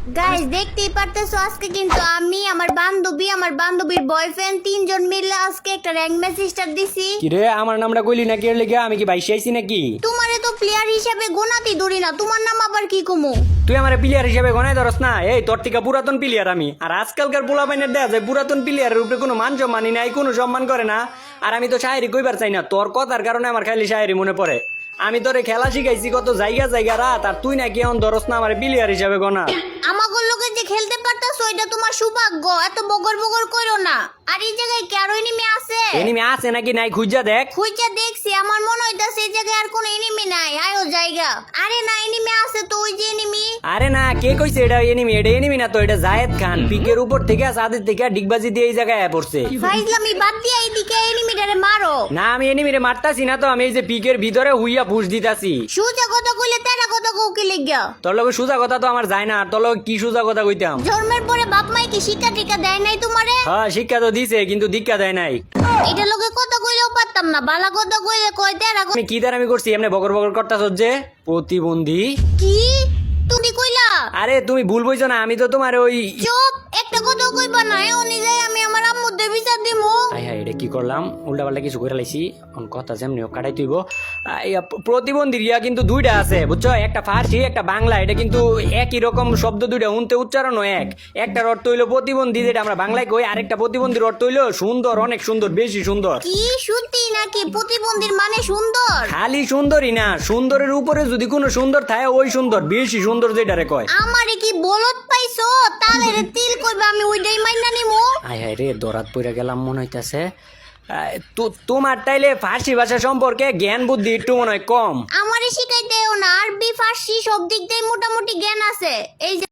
Guys দেখতেই পারতেছো আজকে কিন্তু আমি আমার বান্ধবীর বয়ফ্রেন্ড তিনজন মিলে আজকে একটা র্যাঙ্ক ম্যাচ স্টার্ট দিছি। কি রে আমার নামটা কইলি নাকি এর লেগে? আমি কি বাইশে আইছি নাকি? তোমারে তো প্লেয়ার হিসেবে গোনাতি ধরি না, তোমার নাম আবার কি কমু? তুই আমার প্লেয়ার হিসেবে গনাই ধরস না? এই তোর থেকে পুরাতন প্লেয়ার আমি। আর আজকালকার পোলা বাইনের দেয়া যায় পুরাতন প্লেয়ারের উপরে কোনো মান সম্মানই নাই, কোনো সম্মান করে না। আর আমি তো শায়েরি কইবার চাই না, তোর কথার কারণে আমার খালি শায়েরি মনে পড়ে। আমি তোরে খেলা শিখাইছি কত জায়গা রাত, আর তুই নাকি এখন ধরস না আমার প্লেয়ার হিসেবে গনা। আমাগো লোকে যে খেলতে পারতাছো এটা তোমার সৌভাগ্য, এত বগর বগর কইরো না। আর এই জায়গায় কি আরো এনিমি আছে? এনিমি আছে নাকি নাই খুঁজা দেখ। খুঁজা দেখছি, আমার মনে হইতাছে এই জায়গায় আর কোনো এনিমি নাই। আয়ো জায়গা। আরে না, এনিমি আছে তো, ওই যে এনিমি। আরে না, কে কইছে এটা এনিমি? এটা এনিমি না তো, এটা জায়েদ খান পিকের উপর থেকে ছাদের থেকে ডিগবাজি দিয়ে এই জায়গায় পড়ছে। ফাইজলামি বাদ দিয়া এইদিকে এনিমিটারে মারো। না আমি এনিমিরে মারতাছি না তো, আমি এই যে পিকের ভিতরে হুইয়া পুশ দিতাছি। সুজা কথা কইলে তেরা কথা কও কি লিগা? তোর লগে সুজা কথা তো আমার যায় না, আর তোর লগে কি সুজা কথা কইতাম? জন্মের পরে বাপ মাই কি শিক্ষা টিকা দেয় নাই তোমারে? হ্যাঁ শিক্ষা তো দিছে, কিন্তু দীক্ষা দেয় নাই। এটা লোকে কথা কইলেও পারতাম না, বালা কথা কইলে কয় তেরা আমি কি দ্বারা আমি করছি এমনি বগর বগর করতাছ যে? প্রতিবন্ধী? কি তুমি কইলা? আরে তুমি ভুল বইছো না, আমি তো তোমার ওই চুপ, একটা কথা কইবা না। অনুযায়ী আমি আমার আম্মুদের বিচার দিমু। হাই হাই এটা কি করলাম? উল্টা পাল্টা কিছু করে লাইছি। কথা যেমনি হোক কাটাই তুইব। প্রতিবন্ধী রিয়া কিন্তু দুইটা আছে বুঝছো, একটা ফার্সি একটা বাংলা। এটা কিন্তু একই রকম শব্দ, দুইটা উনতে উচ্চারণ এক। একটার অর্থ হইলো প্রতিবন্ধী, যেটা আমরা বাংলায় কই। আরেকটা প্রতিবন্ধীর অর্থ হইলো সুন্দর, অনেক সুন্দর, বেশি সুন্দর। কি সত্যি নাকি প্রতিবন্ধীর মানে সুন্দর? খালি সুন্দরই না, সুন্দরের উপরে যদি কোনো সুন্দর থাকে ওই সুন্দর, বেশি সুন্দর যেটারে কয়। আমারে কি বলত পাইছো? তালের তিল কইবা, আমি ওইটাই মাইনা নিমু। হাই হাই রে দরাত পইরা গেলাম মনে হইতাছে। তোমার তাইলে ফার্সি ভাষা সম্পর্কে জ্ঞান বুদ্ধি একটু মনে হয় কম। আমারে শিখাইতেও না, আরবি ফার্সি সব দিক দিয়ে মোটামুটি জ্ঞান আছে। এই যে